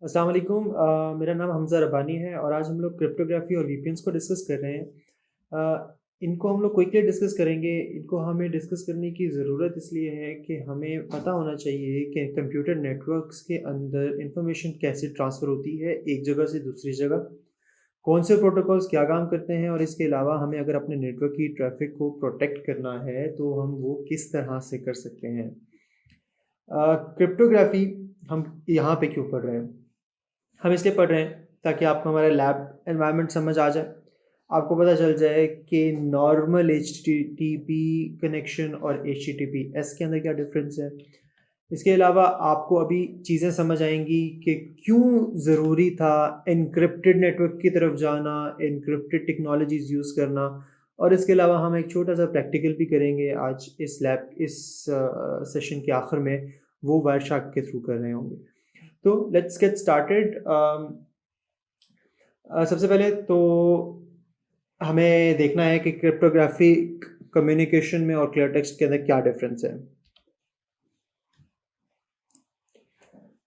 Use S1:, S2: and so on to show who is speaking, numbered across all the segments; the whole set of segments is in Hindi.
S1: अस्सलाम वालेकुम मेरा नाम हमज़ा रब्बानी है और आज हम लोग क्रिप्टोग्राफ़ी और वीपीएन्स को डिस्कस कर रहे हैं। इनको हम लोग क्विकली डिस्कस करेंगे। इनको हमें डिस्कस करने की ज़रूरत इसलिए है कि हमें पता होना चाहिए कि कंप्यूटर नेटवर्क्स के अंदर इंफॉर्मेशन कैसे ट्रांसफ़र होती है एक जगह से दूसरी जगह। कौन से प्रोटोकॉल्स क्या काम करते हैं और इसके अलावा हमें अगर अपने नेटवर्क की ट्रैफ़िक को प्रोटेक्ट करना है तो हम वो किस तरह से कर सकते हैं। क्रिप्टोग्राफ़ी हम यहाँ पे क्यों पढ़ रहे हैं? हम इसलिए पढ़ रहे हैं ताकि आपको हमारा लैब एनवायरनमेंट समझ आ जाए। आपको पता चल जाए कि नॉर्मल एचटीटीपी कनेक्शन और एचटीटीपीएस के अंदर क्या डिफ़रेंस है। इसके अलावा आपको अभी चीज़ें समझ आएँगी कि क्यों ज़रूरी था एन्क्रिप्टेड नेटवर्क की तरफ जाना, एन्क्रिप्टेड टेक्नोलॉजीज़ यूज़ करना और इसके अलावा हम एक छोटा-सा प्रैक्टिकल भी करेंगे आज इस सेशन के आखिर में, वो वायरशार्क के थ्रू कर रहे होंगे। तो लेट्स गेट स्टार्टेड। सबसे पहले तो हमें देखना है कि क्रिप्टोग्राफिक कम्युनिकेशन में और क्लियर टेक्स्ट के अंदर क्या डिफरेंस है।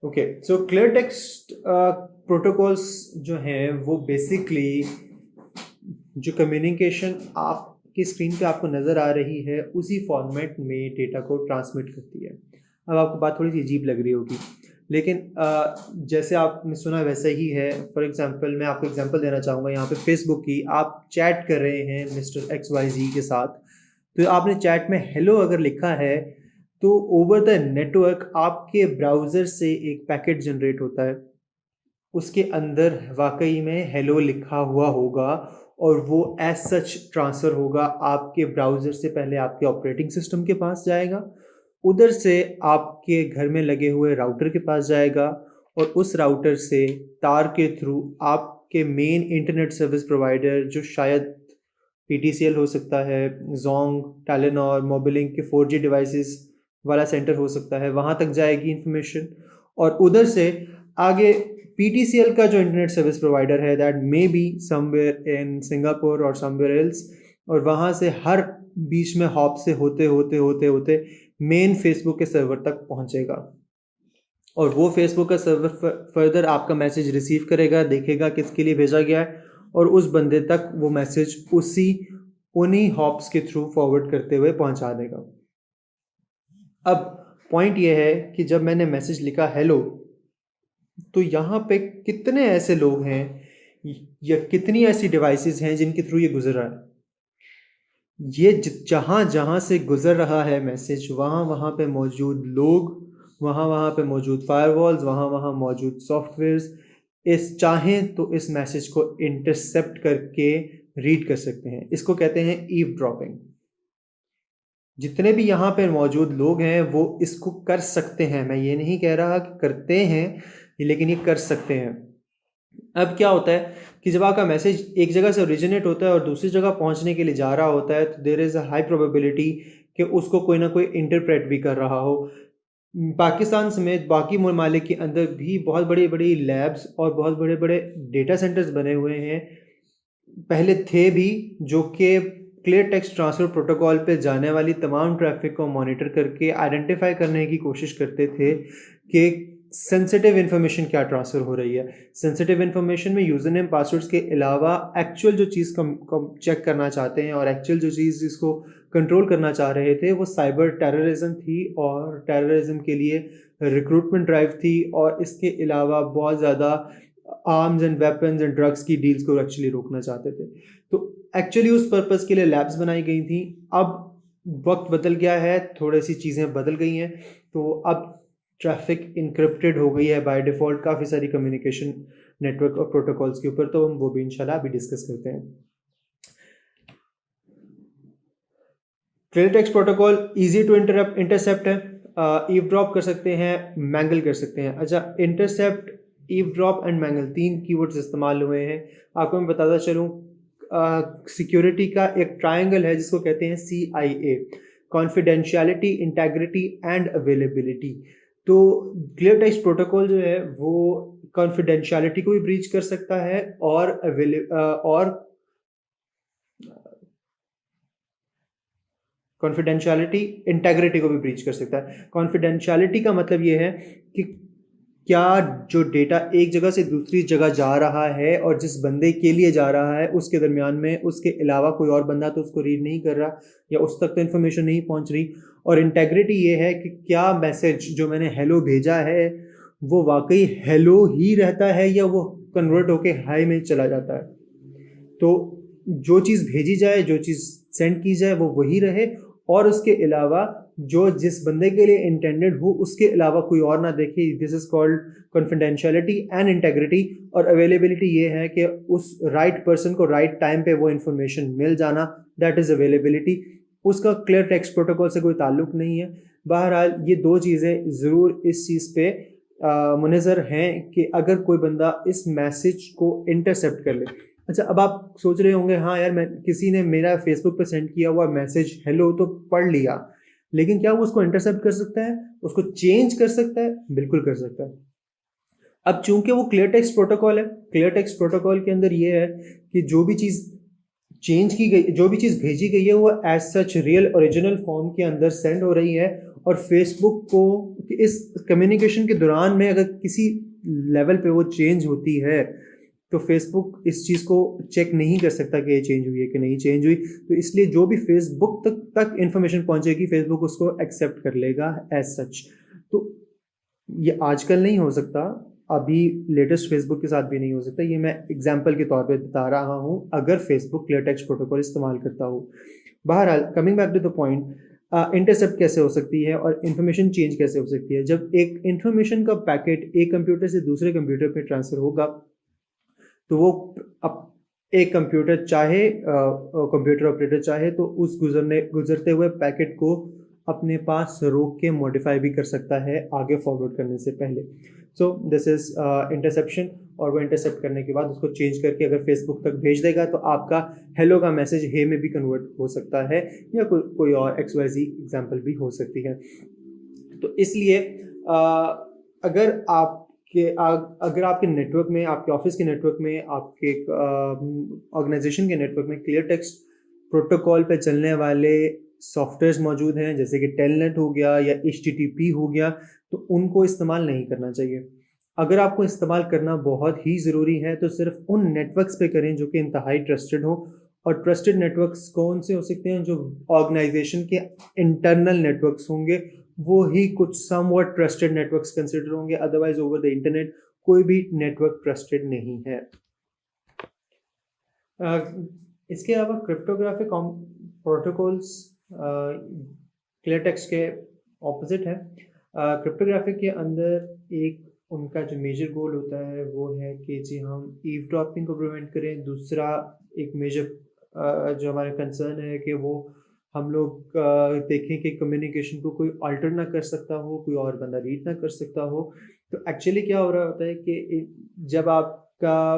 S1: Okay, so clear text protocols जो हैं वो बेसिकली जो कम्युनिकेशन आपकी स्क्रीन पे आपको नज़र आ रही है उसी फॉर्मेट में डेटा को ट्रांसमिट करती है। अब आपको बात थोड़ी सी अजीब लग रही होगी, लेकिन जैसे आपने सुना वैसे ही है। फॉर एग्जांपल मैं आपको एग्जांपल देना चाहूँगा यहाँ पे फेसबुक की। आप चैट कर रहे हैं मिस्टर एक्स वाई जी के साथ, तो आपने चैट में हेलो अगर लिखा है तो ओवर द नेटवर्क आपके ब्राउज़र से एक पैकेट जनरेट होता है। उसके अंदर वाक़ई में हेलो लिखा हुआ होगा और वो एज़ सच ट्रांसफ़र होगा आपके ब्राउज़र से। पहले आपके ऑपरेटिंग सिस्टम के पास जाएगा, उधर से आपके घर में लगे हुए राउटर के पास जाएगा और उस राउटर से तार के थ्रू आपके मेन इंटरनेट सर्विस प्रोवाइडर जो शायद पीटीसीएल हो सकता है, ज़ोंग, टेलेनॉर, मोबिलिंक के 4G डिवाइसेस वाला सेंटर हो सकता है, वहाँ तक जाएगी इन्फॉर्मेशन। और उधर से आगे पीटीसीएल का जो इंटरनेट सर्विस प्रोवाइडर है that may be somewhere in Singapore और समवेयर एल्स, और वहाँ से हर बीच में हॉप से होते मेन फेसबुक के सर्वर तक पहुँचेगा और वो फेसबुक का सर्वर फर्दर आपका मैसेज रिसीव करेगा, देखेगा किसके लिए भेजा गया है और उस बंदे तक वो मैसेज उन्हीं हॉप्स के थ्रू फॉरवर्ड करते हुए पहुंचा देगा। अब पॉइंट ये है कि जब मैंने मैसेज लिखा हेलो, तो यहाँ पे कितने ऐसे लोग हैं या कितनी ऐसी डिवाइसेस हैं जिनके थ्रू ये गुजर रहा है। ये जहाँ जहाँ से गुजर रहा है मैसेज, वहाँ वहाँ पे मौजूद लोग, वहाँ वहाँ पे मौजूद फायरवॉल्स, वहाँ वहाँ मौजूद सॉफ्टवेयर्स इस चाहें तो इस मैसेज को इंटरसेप्ट करके रीड कर सकते हैं। इसको कहते हैं ईवड्रॉपिंग। जितने भी यहाँ पे मौजूद लोग हैं वो इसको कर सकते हैं। मैं ये नहीं कह रहा कि करते हैं, लेकिन ये कर सकते हैं। अब क्या होता है कि जब आपका मैसेज एक जगह से ओरिजिनेट होता है और दूसरी जगह पहुंचने के लिए जा रहा होता है, तो there is a high probability कि उसको कोई ना कोई इंटरप्रेट भी कर रहा हो। पाकिस्तान समेत बाकी ममालिक के अंदर भी बहुत बड़ी-बड़ी लैब्स और बहुत बड़े-बड़े डेटा सेंटर्स बने हुए हैं। पहले थे भी, जो कि क्लियर टेक्स्ट ट्रांसफ़र प्रोटोकॉल पे जाने वाली तमाम ट्रैफ़िक को मॉनिटर करके आइडेंटिफ़ाई करने की कोशिश करते थे कि सेंसिटिव इन्फॉर्मेशन क्या ट्रांसफ़र हो रही है। सेंसिटिव इन्फॉर्मेशन में यूज़र नेम, पासवर्ड्स के अलावा एक्चुअल जो चीज़ कम चेक करना चाहते हैं और एक्चुअल जो चीज़ जिसको कंट्रोल करना चाह रहे थे, वो साइबर टेररिज़्म थी और टेररिज़्म के लिए रिक्रूटमेंट ड्राइव थी और इसके अलावा बहुत ज़्यादा arms and weapons and drugs की डील्स को एक्चुअली रोकना चाहते थे। तो एक्चुअली उस पर्पज़ के लिए लैब्स बनाई गई थी। अब वक़्त बदल गया है, थोड़ी-सी चीज़ें बदल गई हैं, तो अब ट्रैफ़िक एन्क्रिप्टेड हो गई है बाय डिफ़ॉल्ट काफ़ी सारी कम्युनिकेशन नेटवर्क और प्रोटोकॉल्स के ऊपर, तो हम वो भी इंशाल्लाह अभी डिस्कस करते हैं। Clear text protocol easy to intercept है। ईवड्रॉप कर सकते हैं, मैंगल कर सकते हैं। अच्छा, इंटरसेप्ट, ईवड्रॉप एंड मैंगल 3 कीवर्ड्स इस्तेमाल हुए हैं। आपको मैं बताता चलूँ, सिक्योरिटी का एक ट्रायंगल है जिसको कहते हैं CIA, confidentiality, integrity and availability. तो क्लियर टेक्स्ट प्रोटोकॉल जो है वो कॉन्फिडेंशियलिटी को भी ब्रीच कर सकता है और कॉन्फिडेंशियलिटी, इंटेग्रिटी को भी ब्रीच कर सकता है। कॉन्फिडेंशियलिटी का मतलब ये है कि क्या जो डेटा एक जगह से दूसरी जगह जा रहा है और जिस बंदे के लिए जा रहा है उसके दरमियान में उसके अलावा कोई और बंदा तो उसको रीड नहीं कर रहा या उस तक तो इन्फॉर्मेशन नहीं पहुंच रही। और इंटेग्रिटी ये है कि क्या मैसेज जो मैंने हेलो भेजा है वो वाकई हेलो ही रहता है या वो कन्वर्ट होके हाई में चला जाता है। तो जो चीज़ भेजी जाए, जो चीज़ सेंड की जाए वो वही रहे, और उसके अलावा जो जिस बंदे के लिए इंटेंडेड हो उसके अलावा कोई और ना देखे। This is called confidentiality and integrity. और अवेलेबिलिटी ये है कि उस राइट पर्सन को राइट टाइम पे वो इन्फॉर्मेशन मिल जाना, दैट इज़ अवेलेबिलिटी। उसका क्लियर टेक्स्ट प्रोटोकॉल से कोई ताल्लुक नहीं है। बहरहाल ये दो चीज़ें ज़रूर इस चीज़ पे मुनज़र हैं कि अगर कोई बंदा इस मैसेज को इंटरसेप्ट कर ले। अच्छा, अब आप सोच रहे होंगे हाँ यार, मैं किसी ने मेरा फेसबुक पे सेंड किया हुआ मैसेज हेलो तो पढ़ लिया, लेकिन क्या वो उसको इंटरसेप्ट कर सकता है, उसको चेंज कर सकता है? बिल्कुल कर सकता है। अब चूंकि वो क्लियर टेक्स्ट प्रोटोकॉल है, क्लियर टेक्स्ट प्रोटोकॉल के अंदर ये है कि जो भी चीज़ चेंज की गई, जो भी चीज़ भेजी गई है वो as such real original form के अंदर सेंड हो रही है। और फेसबुक को इस कम्युनिकेशन के दौरान में अगर किसी लेवल पे वो चेंज होती है तो फेसबुक इस चीज़ को चेक नहीं कर सकता कि ये चेंज हुई है कि नहीं चेंज हुई। तो इसलिए जो भी फेसबुक तक इंफॉर्मेशन पहुंचेगी फेसबुक उसको एक्सेप्ट कर लेगा एज सच। तो ये आजकल नहीं हो सकता, अभी लेटेस्ट फेसबुक के साथ भी नहीं हो सकता। ये मैं एग्जांपल के तौर पे बता रहा हूँ अगर फेसबुक क्लियर टेक्स्ट प्रोटोकॉल इस्तेमाल करता हो। बहरहाल coming back to the point, intercept कैसे हो सकती है और इन्फॉर्मेशन चेंज कैसे हो सकती है। जब एक इन्फॉर्मेशन का पैकेट एक कंप्यूटर से दूसरे कंप्यूटर पे ट्रांसफ़र होगा तो वो अब एक कंप्यूटर चाहे कंप्यूटर ऑपरेटर चाहे तो उस गुजरते हुए पैकेट को अपने पास रोक के मॉडिफाई भी कर सकता है आगे फॉरवर्ड करने से पहले। So this is interception. और वो इंटरसेप्ट करने के बाद उसको चेंज करके अगर फेसबुक तक भेज देगा तो आपका हेलो का मैसेज हे में भी कन्वर्ट हो सकता है, या कोई और XYZ एग्जाम्पल भी हो सकती है। तो इसलिए अगर अगर आपके नेटवर्क में, आपके ऑफिस के नेटवर्क में, आपके ऑर्गेनाइजेशन के नेटवर्क में क्लियर टेक्स्ट प्रोटोकॉल पे चलने वाले सॉफ्टवेयर्स मौजूद हैं जैसे कि टेलनेट हो गया या HTTP हो गया, तो उनको इस्तेमाल नहीं करना चाहिए। अगर आपको इस्तेमाल करना बहुत ही ज़रूरी है तो सिर्फ उन नेटवर्क्स पे करें जो कि इंतहाई ट्रस्टेड हो। और ट्रस्टेड नेटवर्क्स कौन से हो सकते हैं? जो ऑर्गेनाइजेशन के इंटरनल नेटवर्क्स होंगे वो ही कुछ समवट ट्रस्टेड नेटवर्क्स कंसिडर होंगे, अदरवाइज ओवर द इंटरनेट कोई भी नेटवर्क ट्रस्टेड नहीं है। इसके अलावा क्रिप्टोग्राफिक प्रोटोकॉल्स क्लियर टेक्स्ट के ऑपोजिट है। क्रिप्टोग्राफिक के अंदर एक उनका जो मेजर गोल होता है वो है कि जी हम ईवड्रॉपिंग को प्रिवेंट करें। दूसरा एक मेजर जो हमारा कंसर्न है कि वो हम लोग देखें कि कम्युनिकेशन को कोई अल्टर ना कर सकता हो, कोई और बंदा रीड ना कर सकता हो। तो एक्चुअली क्या हो रहा होता है कि जब आपका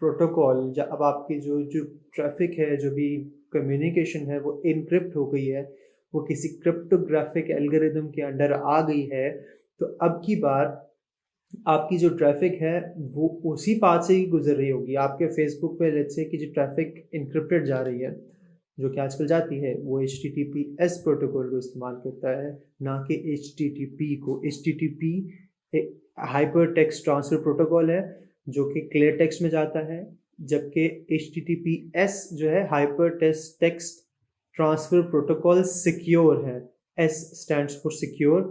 S1: प्रोटोकॉल, जब आपकी जो जो ट्रैफिक है, जो भी कम्युनिकेशन है वो इनक्रिप्ट हो गई है, वो किसी क्रिप्टोग्राफिक एल्गोरिदम के अंडर आ गई है, तो अब की बार आपकी जो ट्रैफिक है वो उसी पाथ से ही गुजर रही होगी। आपके फेसबुक पे लेट्स से कि जो ट्रैफिक इनक्रिप्टेड जा रही है, जो कि आजकल जाती है, वो HTTPS प्रोटोकॉल को इस्तेमाल करता है, ना कि HTTP को। HTTP एक हाइपर टेक्स्ट ट्रांसफर प्रोटोकॉल है जो कि क्लियर टेक्स्ट में जाता है, जबकि HTTPS जो है hyper text transfer protocol secure है। S स्टैंड्स फॉर सिक्योर,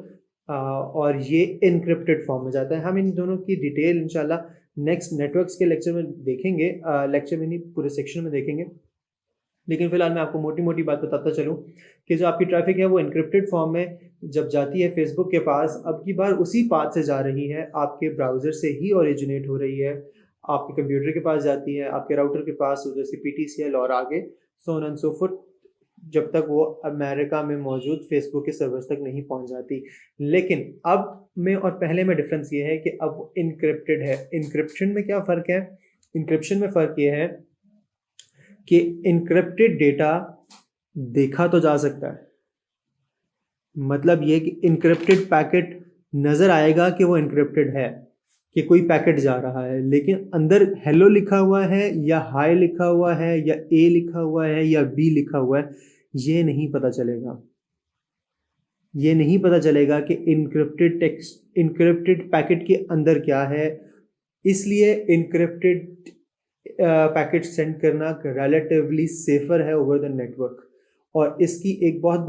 S1: और ये इनक्रिप्टेड फॉर्म में जाता है। हम इन दोनों की डिटेल इंशाल्लाह नेक्स्ट नेटवर्क्स के लेक्चर में देखेंगे, लेक्चर में नहीं पूरे सेक्शन में देखेंगे। लेकिन फिलहाल मैं आपको मोटी मोटी बात बताता चलूँ कि जो आपकी ट्रैफिक है वो इनक्रिप्टेड फॉर्म में जब जाती है फेसबुक के पास, अब की बार उसी पाथ से जा रही है, आपके ब्राउज़र से ही ओरिजिनेट हो रही है, आपके कंप्यूटर के पास जाती है, आपके राउटर के पास, उधर से PTCL और आगे so on and so fourth, जब तक वो अमेरिका में मौजूद फेसबुक के सर्वर्स तक नहीं पहुंच जाती। लेकिन अब में और पहले में डिफरेंस ये है कि अब इनक्रिप्टेड है। इनक्रिप्शन में क्या फ़र्क है? इनक्रिप्शन में फ़र्क ये है कि इनक्रिप्टेड डेटा देखा तो जा सकता है, मतलब ये कि इनक्रिप्टेड पैकेट नज़र आएगा कि वो इनक्रिप्टेड है, कि कोई पैकेट जा रहा है, लेकिन अंदर हेलो लिखा हुआ है या हाय लिखा हुआ है या A लिखा हुआ है या B लिखा हुआ है, ये नहीं पता चलेगा। ये नहीं पता चलेगा कि इनक्रिप्टेड पैकेट के अंदर क्या है। इसलिए इनक्रिप्टेड पैकेट सेंड करना रिलेटिवली सेफर है ओवर द नेटवर्क। और इसकी एक बहुत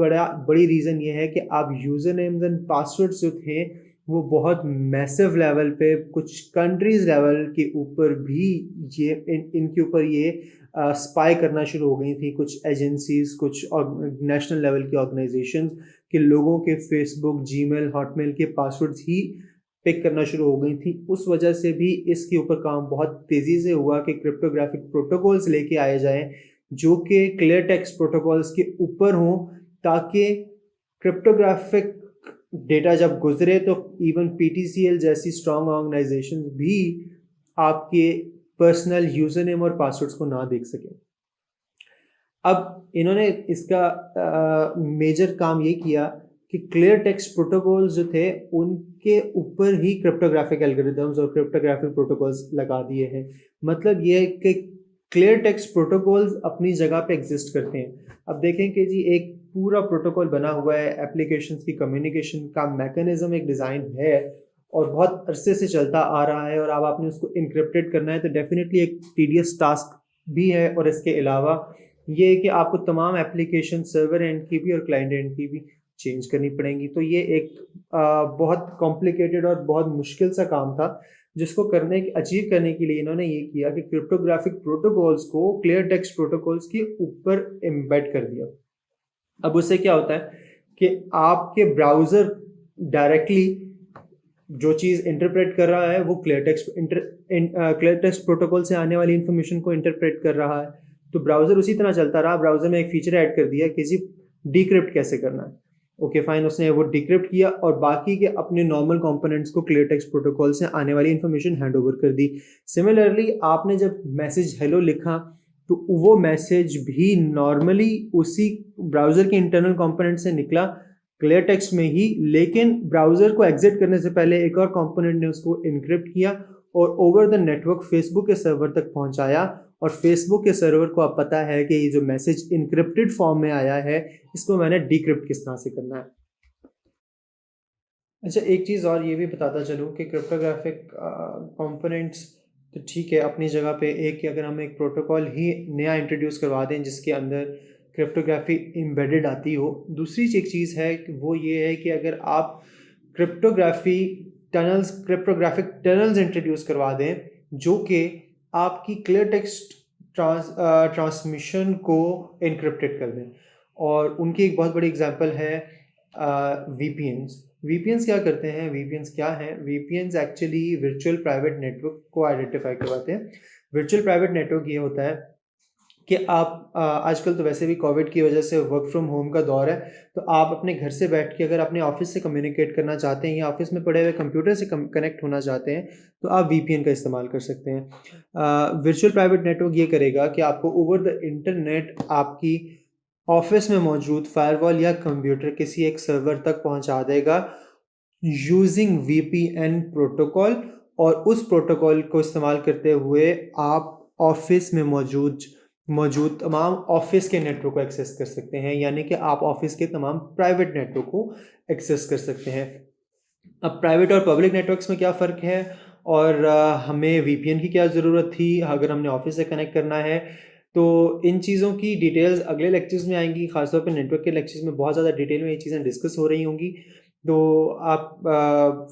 S1: बड़ी रीज़न ये है कि आप यूज़र नेम्स एंड पासवर्ड्स जो थे वो बहुत मैसिव लेवल पे, कुछ कंट्रीज लेवल के ऊपर भी ये इनके ऊपर ये स्पाई करना शुरू हो गई थी। कुछ एजेंसीज, कुछ नेशनल लेवल की ऑर्गेनाइजेशंस के लोगों के फेसबुक, जीमेल, हॉटमेल के पासवर्ड्स ही पिक करना शुरू हो गई थी। उस वजह से भी इसके ऊपर काम बहुत तेज़ी से हुआ कि क्रिप्टोग्राफिक प्रोटोकॉल्स लेके आए जाएं जो कि क्लियर टेक्स्ट प्रोटोकॉल्स के ऊपर हों, ताकि क्रिप्टोग्राफिक डेटा जब गुजरे तो इवन पीटीसीएल जैसी स्ट्रॉन्ग ऑर्गेनाइजेशन भी आपके पर्सनल यूजर नेम और पासवर्ड्स को ना देख सकें। अब इन्होंने इसका मेजर काम ये किया कि क्लियर टेक्स्ट प्रोटोकॉल्स जो थे उनके ऊपर ही क्रिप्टोग्राफिक एल्गोरिदम्स और क्रिप्टोग्राफिक प्रोटोकॉल्स लगा दिए हैं। मतलब ये है कि क्लियर टेक्स्ट प्रोटोकॉल्स अपनी जगह पे एग्जिस्ट करते हैं। अब देखें कि जी एक पूरा प्रोटोकॉल बना हुआ है, एप्लीकेशंस की कम्युनिकेशन का मैकेनिज्म एक डिज़ाइन है और बहुत अरसे से चलता आ रहा है, और अब आपने उसको इनक्रिप्टेड करना है तो डेफिनेटली एक टीडियस टास्क भी है। और इसके अलावा ये है कि आपको तमाम एप्लीकेशन सर्वर एंड की भी और क्लाइंट एंड की भी चेंज करनी पड़ेंगी। तो ये एक बहुत कॉम्प्लिकेटेड और बहुत मुश्किल सा काम था, जिसको अचीव करने के लिए इन्होंने ये किया कि क्रिप्टोग्राफिक प्रोटोकॉल्स को क्लियर टेक्स्ट प्रोटोकॉल्स के ऊपर एम्बेड कर दिया। अब उससे क्या होता है कि आपके ब्राउज़र डायरेक्टली जो चीज़ इंटरप्रेट कर रहा है वो क्लियर टेक्स्ट प्रोटोकॉल से आने वाली इंफॉर्मेशन को इंटरप्रेट कर रहा है। तो ब्राउज़र उसी तरह चलता रहा। ब्राउज़र में एक फीचर ऐड कर दिया कि जी डिक्रिप्ट कैसे करना है। ओके फाइन, उसने वो डिक्रिप्ट किया और बाकी के अपने नॉर्मल कंपोनेंट्स को क्लियर टेक्स्ट प्रोटोकॉल से आने वाली इंफॉर्मेशन हैंड ओवर कर दी। सिमिलरली आपने जब मैसेज हेलो लिखा तो वो मैसेज भी नॉर्मली उसी ब्राउज़र के इंटरनल कंपोनेंट से निकला क्लियर टेक्स्ट में ही, लेकिन ब्राउज़र को एग्जिट करने से पहले एक और कंपोनेंट ने उसको इनक्रिप्ट किया और ओवर द नेटवर्क फेसबुक के सर्वर तक पहुंचाया। और फेसबुक के सर्वर को अब पता है कि ये जो मैसेज इनक्रिप्टेड फॉर्म में आया है इसको मैंने डिक्रिप्ट किस तरह से करना है। अच्छा, एक चीज़ और ये भी बताता चलूँ कि क्रिप्टोग्राफिक कंपोनेंट्स तो ठीक है अपनी जगह पे, एक कि अगर हम एक प्रोटोकॉल ही नया इंट्रोड्यूस करवा दें जिसके अंदर क्रिप्टोग्राफी एम्बेडेड आती हो। दूसरी एक चीज़ है कि वो ये है कि अगर आप क्रिप्टोग्राफिक टनल्स इंट्रोड्यूस करवा दें जो कि आपकी क्लियर टेक्स्ट ट्रांसमिशन को इनक्रिप्टेड कर दें। और उनकी एक बहुत बड़ी एग्जांपल है वीपीएन्स। वीपीएन्स क्या करते हैं? वीपीएन्स क्या हैं? वीपीएन्स एक्चुअली वर्चुअल प्राइवेट नेटवर्क को आइडेंटिफाई करवाते हैं। वर्चुअल प्राइवेट नेटवर्क ये होता है कि आप आजकल तो वैसे भी कोविड की वजह से वर्क फ्रॉम होम का दौर है, तो आप अपने घर से बैठ के अगर अपने ऑफिस से कम्युनिकेट करना चाहते हैं या ऑफिस में पड़े हुए कंप्यूटर से कनेक्ट होना चाहते हैं तो आप वीपीएन का इस्तेमाल कर सकते हैं। वर्चुअल प्राइवेट नेटवर्क ये करेगा कि आपको ओवर द इंटरनेट आपकी ऑफिस में मौजूद फायरवॉल या कंप्यूटर किसी एक सर्वर तक पहुंचा देगा यूजिंग वीपीएन प्रोटोकॉल, और उस प्रोटोकॉल को इस्तेमाल करते हुए आप ऑफिस में मौजूद तमाम ऑफिस के नेटवर्क को एक्सेस कर सकते हैं, यानी कि आप ऑफिस के तमाम प्राइवेट नेटवर्क को एक्सेस कर सकते हैं। अब प्राइवेट और पब्लिक नेटवर्क्स में क्या फ़र्क है और हमें वीपीएन की क्या ज़रूरत थी अगर हमने ऑफिस से कनेक्ट करना है, तो इन चीज़ों की डिटेल्स अगले लेक्चर्स में आएंगी। खासतौर पर नेटवर्क के लेक्चर्स में बहुत ज़्यादा डिटेल में ये चीज़ें डिस्कस हो रही होंगी। तो आप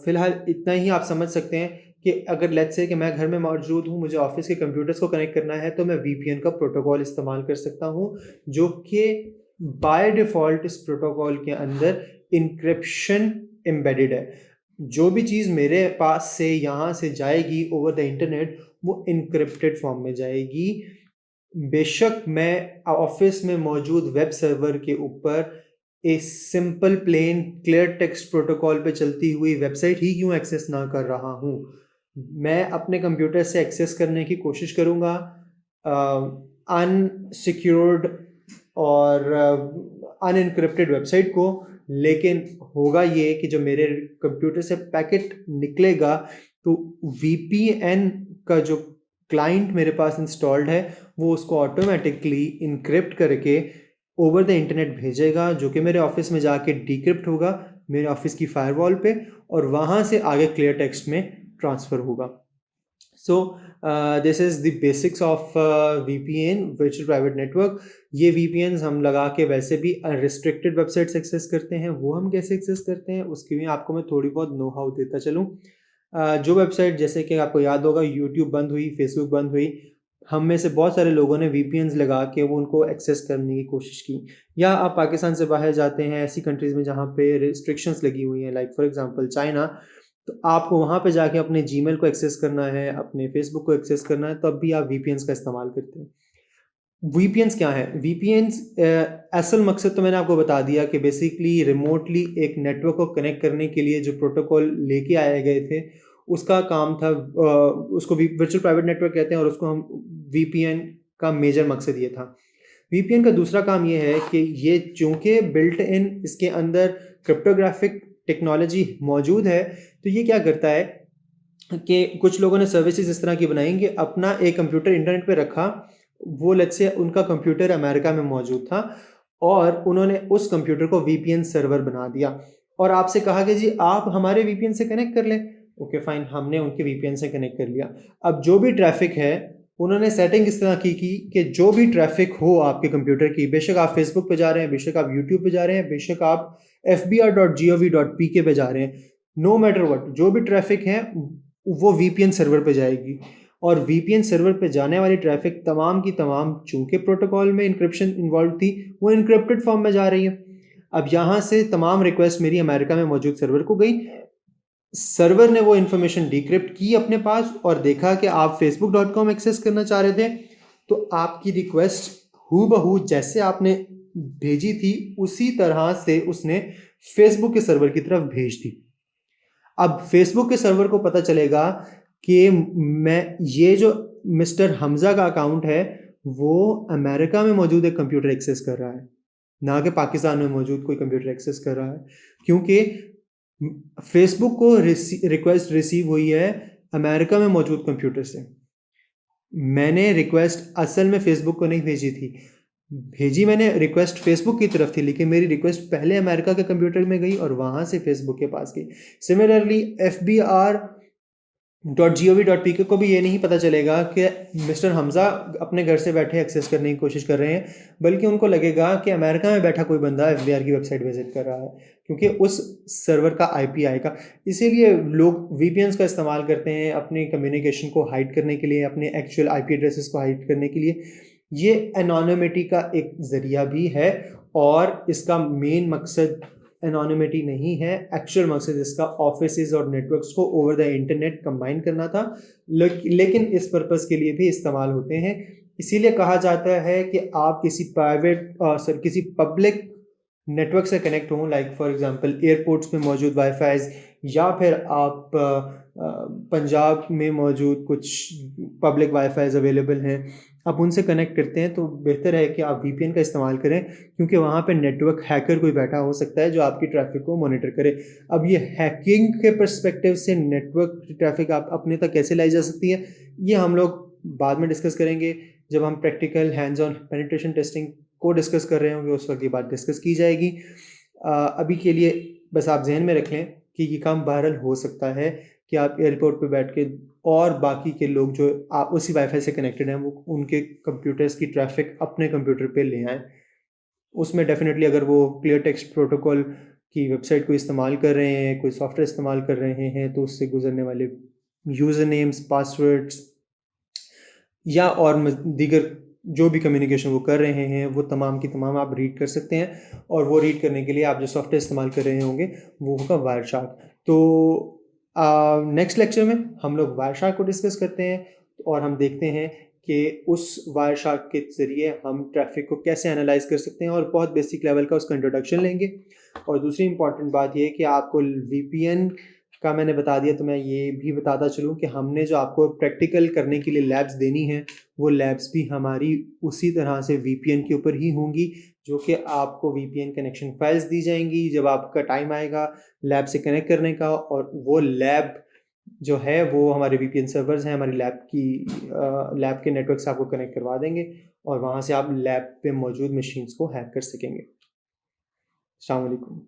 S1: फ़िलहाल इतना ही आप समझ सकते हैं कि अगर लेट्स से कि मैं घर में मौजूद हूँ, मुझे ऑफिस के कंप्यूटर्स को कनेक्ट करना है, तो मैं वीपीएन का प्रोटोकॉल इस्तेमाल कर सकता हूँ जो कि बाय डिफ़ॉल्ट इस प्रोटोकॉल के अंदर इनक्रिप्शन एम्बेडेड है। जो भी चीज़ मेरे पास से यहाँ से जाएगी ओवर द इंटरनेट वो इनक्रिप्टेड फॉर्म में जाएगी। बेशक मैं ऑफिस में मौजूद वेब सर्वर के ऊपर एक simple plain clear text protocol पे चलती हुई वेबसाइट ही क्यों एक्सेस ना कर रहा हूँ, मैं अपने कंप्यूटर से एक्सेस करने की कोशिश करूँगा अनसिक्योर्ड और अनइनक्रिप्टेड वेबसाइट को। लेकिन होगा ये कि जो मेरे कंप्यूटर से पैकेट निकलेगा तो वीपीएन का जो क्लाइंट मेरे पास इंस्टॉल्ड है वो उसको ऑटोमेटिकली इनक्रिप्ट करके ओवर द इंटरनेट भेजेगा, जो कि मेरे ऑफिस में जाके डिक्रिप्ट होगा मेरे ऑफिस की फायरवॉल पे, और वहाँ से आगे क्लियर टेक्स्ट में ट्रांसफ़र होगा। So this is the basics of VPN, virtual private network. ये VPNs हम लगा के वैसे भी अनरिस्ट्रिक्टेड वेबसाइट्स एक्सेस करते हैं। वो हम कैसे एक्सेस करते हैं उसकी भी आपको मैं थोड़ी बहुत नो हाउ देता चलूँ। जो वेबसाइट, जैसे कि आपको याद होगा, यूट्यूब बंद हुई, फेसबुक बंद हुई, हम में से बहुत सारे लोगों ने VPNs लगा के वो उनको एक्सेस करने की कोशिश की। या आप पाकिस्तान से बाहर जाते हैं ऐसी कंट्रीज़ में जहाँ पे रिस्ट्रिक्शंस लगी हुई हैं, लाइक फॉर एग्जांपल चाइना, तो आपको वहाँ पे जाके अपने जीमेल को एक्सेस करना है, अपने फेसबुक को एक्सेस करना है, तब भी आप VPNs का इस्तेमाल करते हैं। VPNs क्या है? VPNs असल मकसद तो मैंने आपको बता दिया कि बेसिकली रिमोटली एक नेटवर्क को कनेक्ट करने के लिए जो प्रोटोकॉल लेके आए गए थे, उसका काम था, उसको वर्चुअल प्राइवेट नेटवर्क कहते हैं, और उसको हम VPN का मेजर मकसद ये था। VPN का दूसरा काम ये है कि ये चूँकि बिल्ट इन इसके अंदर क्रिप्टोग्राफिक टेक्नोलॉजी मौजूद है, तो ये क्या करता है कि कुछ लोगों ने सर्विसेज इस तरह की बनाई कि अपना एक कंप्यूटर इंटरनेट पे रखा, वो लेट्स से उनका कंप्यूटर अमेरिका में मौजूद था, और उन्होंने उस कंप्यूटर को VPN सर्वर बना दिया, और आपसे कहा कि जी आप हमारे VPN से कनेक्ट कर लें। ओके फाइन, हमने उनके VPN से कनेक्ट कर लिया। अब जो भी ट्रैफिक है, उन्होंने सेटिंग इस तरह की कि जो भी ट्रैफिक हो आपके कंप्यूटर की, बेशक आप फेसबुक पे जा रहे हैं, बेशक आप यूट्यूब पे जा रहे हैं, बेशक आप fbr.gov.pk पे जा रहे हैं, नो मैटर व्हाट, जो भी ट्रैफिक है वो VPN सर्वर पे जाएगी, और VPN सर्वर पे जाने वाली ट्रैफिक तमाम की तमाम, चूंकि प्रोटोकॉल में इंक्रिप्शन इन्वॉल्व थी, वो इनक्रिप्टेड फॉर्म में जा रही है। अब यहाँ से तमाम रिक्वेस्ट मेरी अमेरिका में मौजूद सर्वर को गई, सर्वर ने वो इन्फॉर्मेशन डिक्रिप्ट की अपने पास, और देखा कि आप facebook.com एक्सेस करना चाह रहे थे, तो आपकी रिक्वेस्ट हूबहू जैसे आपने भेजी थी उसी तरह से उसने फेसबुक के सर्वर की तरफ भेज दी। अब फेसबुक के सर्वर को पता चलेगा कि मैं ये जो मिस्टर हमजा का अकाउंट है वो अमेरिका में मौजूद एक कंप्यूटर एक्सेस कर रहा है, ना कि पाकिस्तान में मौजूद कोई कंप्यूटर एक्सेस कर रहा है, क्योंकि फेसबुक को रिक्वेस्ट रिसीव हुई है अमेरिका में मौजूद कंप्यूटर से। मैंने रिक्वेस्ट असल में फेसबुक को नहीं भेजी थी, भेजी मैंने रिक्वेस्ट फेसबुक की तरफ थी, लेकिन मेरी रिक्वेस्ट पहले अमेरिका के कंप्यूटर में गई और वहाँ से फेसबुक के पास गई। सिमिलरली fbr.gov.pk को भी ये नहीं पता चलेगा कि मिस्टर हमजा अपने घर से बैठे एक्सेस करने की कोशिश कर रहे हैं, बल्कि उनको लगेगा कि अमेरिका में बैठा कोई बंदा FBR की वेबसाइट विजिट कर रहा है, क्योंकि उस सर्वर का IP आएगा। इसीलिए लोग VPNs का इस्तेमाल करते हैं अपने कम्युनिकेशन को हाइड करने के लिए, अपने एक्चुअल IP एड्रेसेस को हाइड करने के लिए। ये एनोनिमिटी का एक ज़रिया भी है, और इसका मेन मकसद एनोनिमिटी नहीं है, एक्चुअल मकसद इसका ऑफिसेज और नेटवर्क्स को ओवर द इंटरनेट कंबाइन करना था, लेकिन इस पर्पस के लिए भी इस्तेमाल होते हैं। इसीलिए कहा जाता है कि आप किसी पब्लिक नेटवर्क से कनेक्ट हों, लाइक फॉर एग्जांपल एयरपोर्ट्स में मौजूद वाईफाईज, या फिर आप पंजाब में मौजूद कुछ पब्लिक वाईफाईज अवेलेबल हैं, आप उनसे कनेक्ट करते हैं, तो बेहतर है कि आप VPN का इस्तेमाल करें, क्योंकि वहाँ पे नेटवर्क हैकर कोई बैठा हो सकता है जो आपकी ट्रैफिक को मॉनिटर करे। अब ये हैकिंग के पर्सपेक्टिव से नेटवर्क ट्रैफिक आप अपने तक कैसे लाई जा सकती है, ये हम लोग बाद में डिस्कस करेंगे, जब हम practical hands on penetration testing को डिस्कस कर रहे होंगे, उस वक्त ये बात डिस्कस की जाएगी। अभी के लिए बस आप जहन में रख लें कि ये काम बहरहाल हो सकता है कि आप एयरपोर्ट पे बैठ के और बाकी के लोग जो आप उसी वाईफाई से कनेक्टेड हैं, वो उनके कंप्यूटर्स की ट्रैफिक अपने कंप्यूटर पे ले आएँ। उसमें डेफिनेटली अगर वो क्लियर टेक्स्ट प्रोटोकॉल की वेबसाइट को इस्तेमाल कर रहे हैं, कोई सॉफ्टवेयर इस्तेमाल कर रहे हैं, तो उससे गुजरने वाले यूज़र नेम्स, पासवर्ड्स या और दीगर जो भी कम्युनिकेशन वो कर रहे हैं, वो तमाम की तमाम आप रीड कर सकते हैं, और वो रीड करने के लिए आप जो सॉफ्टवेयर इस्तेमाल कर रहे होंगे वो होगा वायरशार्क। तो नेक्स्ट लेक्चर में हम लोग वायरशार्क को डिस्कस करते हैं, और हम देखते हैं कि उस वायरशार्क के ज़रिए हम ट्रैफिक को कैसे एनालाइज कर सकते हैं, और बहुत बेसिक लेवल का उसका इंट्रोडक्शन लेंगे। और दूसरी इंपॉर्टेंट बात ये है कि आपको VPN का मैंने बता दिया, तो मैं ये भी बताता चलूँ कि हमने जो आपको प्रैक्टिकल करने के लिए लैब्स देनी हैं, वो लैब्स भी हमारी उसी तरह से VPN के ऊपर ही होंगी, जो कि आपको VPN कनेक्शन फाइल्स दी जाएंगी जब आपका टाइम आएगा लैब से कनेक्ट करने का, और वो लैब जो है वो हमारे वीपीएन सर्वर्स हैं, हमारी लैब के नेटवर्क से आपको कनेक्ट करवा देंगे और वहाँ से आप लैब पे मौजूद मशीन्स को हैक कर सकेंगे। अस्सलाम वालेकुम।